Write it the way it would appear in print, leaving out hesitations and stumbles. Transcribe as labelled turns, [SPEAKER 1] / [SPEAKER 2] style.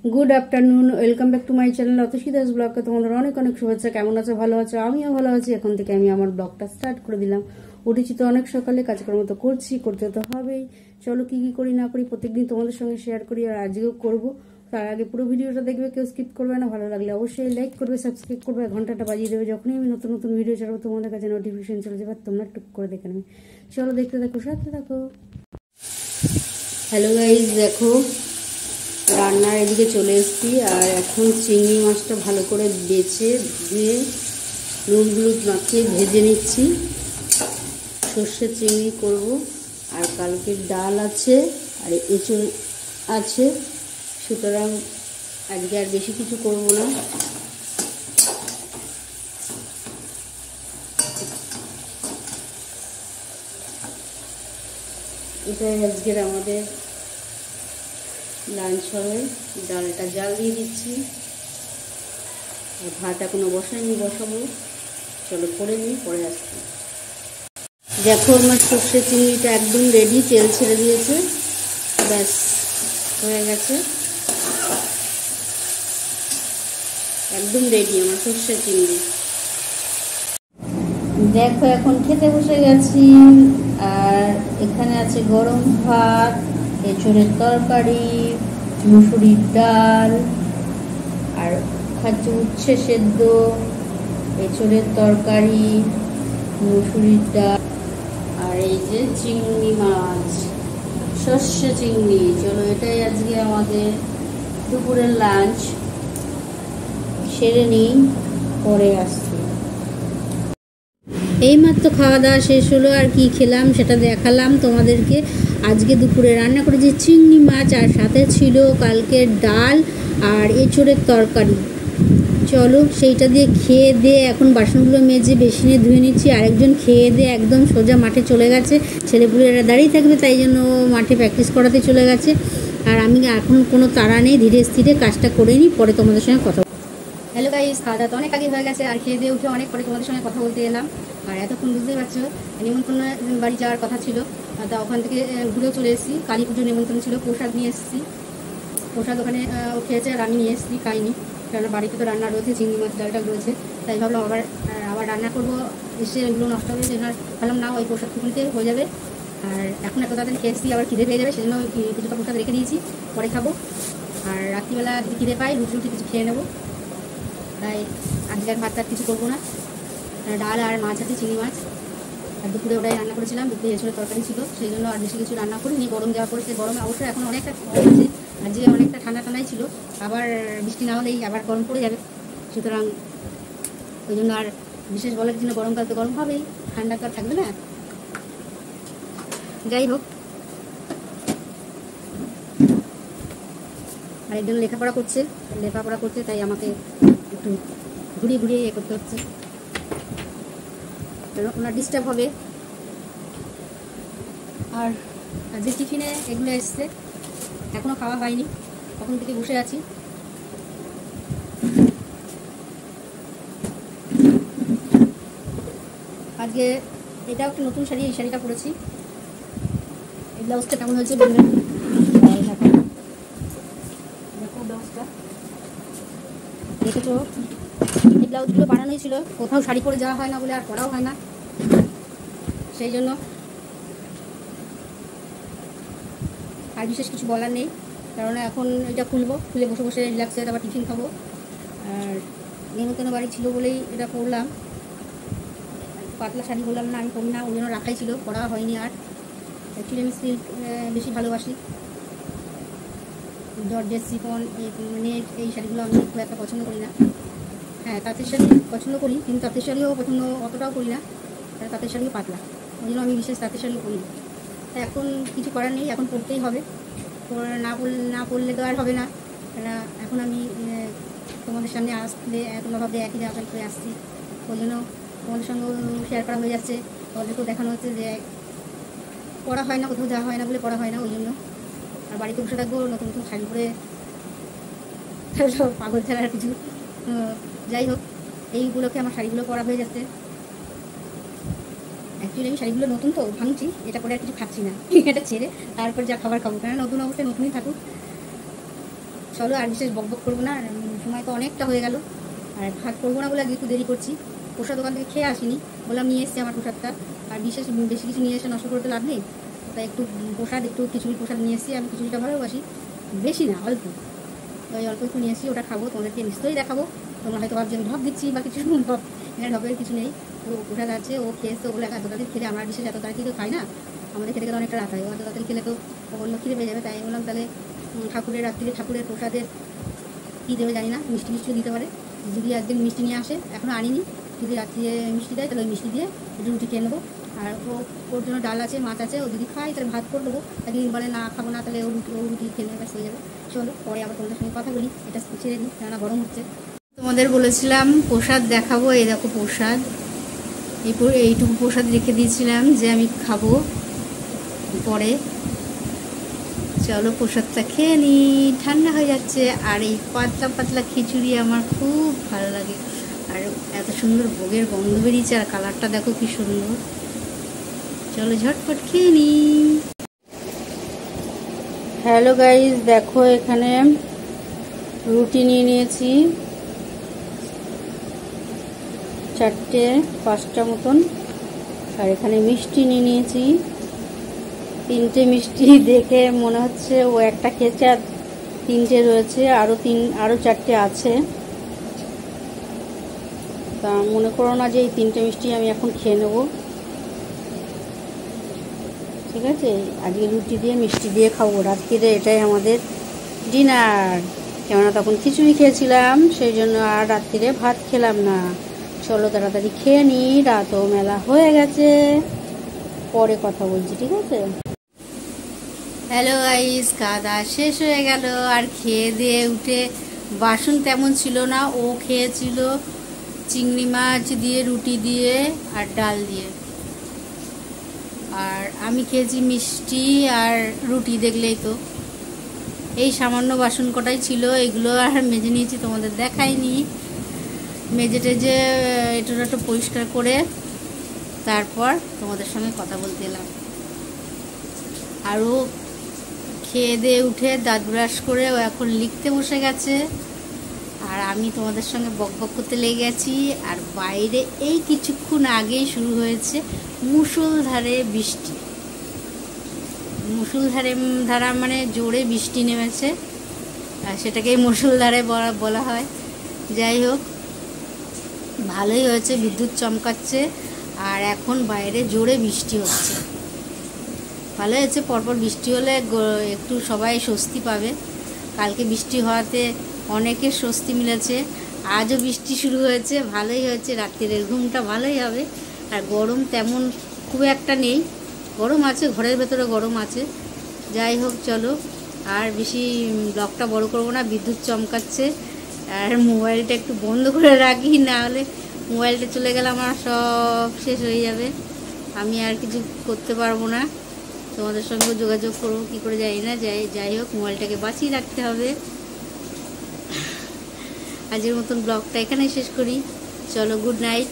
[SPEAKER 1] Good afternoon, welcome back to my channel Atasi Das ব্লগকে তোমাদের অনেক অনেক শুভেচ্ছা। কেমন আছো? ভালো আছো? আমিও ভালো আছি। এখন থেকে আমি আমার ব্লগটা স্টার্ট করে দিলাম। উঠেছি তো অনেক সকালে, কাজকর্ম তো করছি, করতে তো হবেই। চলো কি কি করি না করি প্রত্যেকদিন তোমাদের সঙ্গে শেয়ার করি, আর আজকেও করবো। তার আগে পুরো ভিডিওটা দেখবে, কেউ স্কিপ করবে না। ভালো লাগলে অবশ্যই লাইক করবে, সাবস্ক্রাইব করবে, ঘন্টাটা বাজিয়ে দেবে। যখনই আমি নতুন নতুন ভিডিও ছাড়বো তোমাদের কাছে নোটিফিকেশন চলে যাবে, তোমরা টুক করে দেখে নেবে। চলো দেখতে থাকো, সাথে থাকো। হ্যালো গাইজ, দেখো রান্নার এদিকে চলে এসেছি। আর এখন চিংড়ি মাছটা ভালো করে বেছে দিয়ে নুন হলুদ মাখিয়ে ভেজে নিচ্ছি। সর্ষে চিংড়ি করব, আর কালকের ডাল আছে, আর এঁচড় আছে, সুতরাং আজকে আর বেশি কিছু করব না। এটাই আজকের আমাদের লাঞ্চ হবে। ডালটা জাল দিয়ে দিচ্ছি, আর ভাত এখনো বসাইনি, বসাবো। চলো করে নিই, পরে আসছি। দেখো আমার সর্ষে চিংড়িটা একদম রেডি, তেল ছেড়ে দিয়েছে, ব্যাস হয়ে গেছে, একদম রেডি আমার সর্ষে চিংড়ি। দেখো এখন খেতে বসে গেছি। আর এখানে আছে গরম ভাত, এঁচড়ের তরকারি, মুসুরির ডাল, আর খাচ্ছি উচ্ছে সেদ্ধ, এঁচড়ের তরকারি, মুসুরির ডাল, আর এই যে চিংড়ি মাছ, সর্ষে চিংড়ি। চলো এটাই আজকে আমাদের দুপুরের লাঞ্চ। সেরে নিই, পরে আসছি। এইমাত্র খাওয়া দাওয়া শেষ হলো, আর কি খেলাম সেটা দেখালাম তোমাদেরকে। আজকে দুপুরে রান্না করেছি চিংড়ি মাছ, আর সাথে ছিল কালকের ডাল আর এঁচড়ের তরকারি। চলো সেইটা দিয়ে খেয়ে দিয়ে এখন বাসনগুলো মেজে বেসিনে ধুয়ে নিচ্ছি। আরেকজন খেয়ে দিয়ে একদম সোজা মাঠে চলে গেছে। ছেলেপুলেরা দাঁড়িয়ে থাকবে, তাই জন্য মাঠে প্র্যাকটিস করাতে চলে গেছে। আর আমি এখন কোনো তাড়া নেই, ধীরে স্থিরে কাজটা করে নিই, পরে তোমাদের সঙ্গে কথা। হ্যালো গাইস, খাওয়া দাওয়া তো অনেক আগে হয়ে গেছে, আর খেয়ে দিয়ে উঠে অনেক পরে তোমাদের সঙ্গে কথা বলতে এলাম। আর এতক্ষণ বুঝতেই পারছো নিমন্ত্রণ বাড়ি যাওয়ার কথা ছিল, তা ওখান থেকে ঘুরেও চলে এসেছি। কালী পুজোর নিমন্ত্রণ ছিল, প্রসাদ নিয়ে এসেছি। প্রসাদ ওখানে খেয়েছে, আর আমি নিয়ে এসেছি, খাইনি, কারণ বাড়িতে তো রান্না রয়েছে, চিংড়ি মাছ ডালটা রয়েছে। তাই ভাবলাম আবার রান্না করবো, এসে ওইগুলো নষ্ট হবে, সেই জন্য ভাবলাম না, ওই প্রসাদটুকুনিতে হয়ে যাবে। আর এখন এত তাড়াতাড়ি খেয়ে এসেছি, আবার খিদে পেয়ে যাবে, সেজন্য কিছুটা প্রসাদ রেখে দিয়েছি, পরে খাবো। আর রাত্রিবেলা যদি খিদে পাই রুটি কিছু খেয়ে নেবো। তাই আজকে আর ভাত কিছু করবো না, ডাল আর মাছ আছে, চিংড়ি মাছ। আর দুপুরে ওটাই রান্না করেছিলাম, দুপুরে এঁচড়ের তরকারি ছিল, সেই জন্য আর বেশি কিছু রান্না করিনি। গরম দেওয়া পড়েছে, গরমে অবশ্যই এখন অনেকটা গরম আছে, আর যে অনেকটা ঠান্ডা ঠান্ডাই ছিল, আবার বৃষ্টি না হলেই আবার গরম পড়ে যাবে। সুতরাং ওই জন্য আর বিশেষ বলার জন্য, গরমকাল তো গরম হবেই, ঠান্ডা তো আর থাকবে না। যাই হোক, আর একজন লেখাপড়া করছে, তাই আমাকে একটু ঘুরিয়ে ঘুরিয়ে করতে হচ্ছে, ওনার ডিস্টার্ব হবে। আর যে টিফিনে এগুলো এসছে, এখনো খাওয়া হয়নি, তখন থেকে বসে আছি। আজকে এটাও একটা নতুন শাড়ি, এই শাড়িটা পরেছি। এই ব্লাউজটা কেমন হয়েছে বলবেন। ব্লাউজটা দেখেছো, এই ব্লাউজগুলো বানানোই ছিল, কোথাও শাড়ি পরে যাওয়া হয় না বলে আর পরাও হয় না, সেই জন্য আর বিশেষ কিছু বলার নেই। কারণ এখন এটা খুলে বসে বসে রিল্যাক্সে আবার টিফিন খাবো। আর নিমন্ত্রণ বাড়ি ছিল বলেই এটা পরলাম। পাতলা শাড়ি বললাম না, আমি পরি না, ওই জন্য রাখাই ছিল, পরা হয়নি। আর অ্যাকচুয়ালি আমি সিল্ক বেশি ভালোবাসি, জর্জেট, শিফন, নেট, এই শাড়িগুলো আমি খুব একটা পছন্দ করি না। হ্যাঁ, তাঁতের শাড়ি পছন্দ করি, কিন্তু তাঁতের শাড়িও পছন্দ অতটাও করি না, তাঁতের শাড়িও পাতলা, ওই জন্য আমি বিশেষ তাঁতের শাড়ি করি। তা এখন কিছু করার নেই, এখন পরতেই হবে, না পরলে তো আর হবে না। এখন আমি তোমাদের সামনে আসলে তোমরা ভাবে একই জায়গায় করে আসছি, ওই জন্য তোমাদের সঙ্গেও শেয়ার করা হয়ে যাচ্ছে, তোমাদেরকেও দেখানো হচ্ছে যে পড়া হয় না, কোথাও যাওয়া হয় না বলে পড়া হয় না, ওই জন্য। আর বাড়িতে বসে থাকবো নতুন নতুন শাড়ি পরে, সব পাগল ছাড়া আর কিছু। যাই হোক, এইগুলোকে আমার শাড়িগুলো পরা হয়ে যাচ্ছে। অ্যাকচুয়ালি আমি শাড়িগুলো নতুন তো ভাঙছি, এটা পরে আর কিছু খাচ্ছি না, এটা ছেড়ে তারপর যা খাবার খাবো, কারণ নতুন অবস্থায় নতুনই থাকুক। চলো আর বিশেষ বকবক করবো না, আর সময় তো অনেকটা হয়ে গেল। আর ভাত করবো না বলে আজকে একটু দেরি করছি। প্রসাদ দোকান থেকে খেয়ে আসিনি, বললাম নিয়ে এসছি আমার প্রসাদটা। আর বেশি কিছু নিয়ে এসে নষ্ট করতে লাভ নেই, তাই একটু প্রসাদ, একটু খিচুড়ি প্রসাদ নিয়ে এসেছি। আমি খিচুড়িটা ভালোবাসি, বেশি না অল্প, ওই অল্প একটু নিয়ে এসেছি, ওটা খাবো, তোমাদেরকে নিশ্চয়ই দেখাবো। তোমরা হয়তো ভাবছি আমি ঢপ দিচ্ছি বা কিছু, ঢপ এখানে ঢপের কিছু নেই। তো প্রসাদ আছে, ও খেয়েছে, ওগুলো এত তাড়াতাড়ি খেলে, আমরা বিশেষ এত তাড়াতাড়ি তো খাই না, আমাদের খেতে গেলে অনেকটা রাত হয়, এত তাড়াতাড়ি খেলে তো অন্য খিদে পেয়ে যাবে। তাই বললাম তাহলে ঠাকুরের রাত্রিরে ঠাকুরের প্রসাদের কী দেবে জানি না, মিষ্টি মিষ্টিও দিতে পারে, যদি একদিন মিষ্টি নিয়ে আসে, এখনও আনিনি, যদি রাত্রিরে মিষ্টি দেয় তাহলে ওই মিষ্টি দিয়ে রুটি খেয়ে নেবো। আর ওর জন্য ডাল আছে, মাছ আছে, ও যদি খায় তাহলে ভাত করে দেবো, একদিন বলে না খাবো না, তাহলে ও রুটি খেয়ে নেবে, হয়ে যাবে। চলো পরে আবার তোমাদের সঙ্গে কথা বলি, এটা ছেড়ে দিই কেননা গরম হচ্ছে। তোমাদের বলেছিলাম প্রসাদ দেখাবো, এই দেখো প্রসাদ, এইটুকু প্রসাদ রেখে দিয়েছিলাম যে আমি খাবো পরে। চলো প্রসাদটা খেয়ে নিই, ঠান্ডা হয়ে যাচ্ছে। আর এই পাতলা পাতলা খিচুড়ি আমার খুব ভালো লাগে, আর এত সুন্দর ভোগের গন্ধ বেরিয়েছে, আর কালারটা দেখো কি সুন্দর। চলো ঝটপট খেয়ে নিই। হ্যালো গাইস, দেখো এখানে রুটি নিয়ে নিয়েছি 4-5টা মতন, আর এখানে মিষ্টি নিয়ে নিয়েছি 3টে মিষ্টি। দেখে মনে হচ্ছে ও একটা খেয়েছে আর 3টে রয়েছে, আরও 4টে আছে। তা মনে করো না যে এই 3টে মিষ্টি আমি এখন খেয়ে নেব, ঠিক আছে? আজকে রুটি দিয়ে মিষ্টি দিয়ে খাবো রাত্রিরে, এটাই আমাদের ডিনার। কেননা তখন খিচুড়ি খেয়েছিলাম, সেই জন্য আর রাত্রিরে ভাত খেলাম না। চলো তাড়াতাড়ি খেয়ে নিই, রাতও মেলা হয়ে গেছে, পরে কথা বলছি, ঠিক আছে? হ্যালো গাইস, খাওয়া দাওয়া শেষ হয়ে গেল, আর খেয়ে দিয়ে উঠে বাসন তেমন ছিল না, ও খেয়েছিল চিংড়ি মাছ দিয়ে, রুটি দিয়ে আর ডাল দিয়ে, আর আমি খেয়েছি মিষ্টি আর রুটি। দেখলেই তো এই সামান্য বাসন কটাই ছিল, এগুলো আর মেজে নিয়েছি, তোমাদের দেখাইনি। মেজে টেজে একটু পরিষ্কার করে তারপর তোমাদের সঙ্গে কথা বলতে এলাম। আরও খেয়ে দিয়ে উঠে দাঁত ব্রাশ করে ও এখন লিখতে বসে গেছে, আর আমি তোমাদের সঙ্গে বকবক করতে লেগে গেছি। আর বাইরে এই কিছুক্ষণ আগেই শুরু হয়েছে মুষলধারে বৃষ্টি, মুষলধারা মানে জোরে বৃষ্টি নেমেছে, আর সেটাকেই মুষলধারে বলা হয়। যাই হোক, ভালোই হয়েছে, বিদ্যুৎ চমকাচ্ছে আর এখন বাইরে জোরে বৃষ্টি হচ্ছে, ভালো হয়েছে। পরপর বৃষ্টি হলে একটু সবাই স্বস্তি পাবে। কালকে বৃষ্টি হওয়াতে অনেকের স্বস্তি মিলেছে, আজও বৃষ্টি শুরু হয়েছে, ভালোই হয়েছে, রাত্রিরের ঘুমটা ভালোই হবে। আর গরম তেমন খুব একটা নেই, গরম আছে, ঘরের ভেতরে গরম আছে। যাই হোক, চলো আর বেশি ব্লগটা বড় করবো না, বিদ্যুৎ চমকাচ্ছে। আর মোবাইলটা একটু বন্ধ করে রাখি, না হলে মোবাইলটা চলে গেলে আমার সব শেষ হয়ে যাবে, আমি আর কিছু করতে পারবো না, তোমাদের সঙ্গে যোগাযোগ করবো কী করে জানি না। যাই হোক, মোবাইলটাকে বাঁচিয়ে রাখতে হবে। আজকের মতন ব্লগটা এখানেই শেষ করি, চলো গুড নাইট।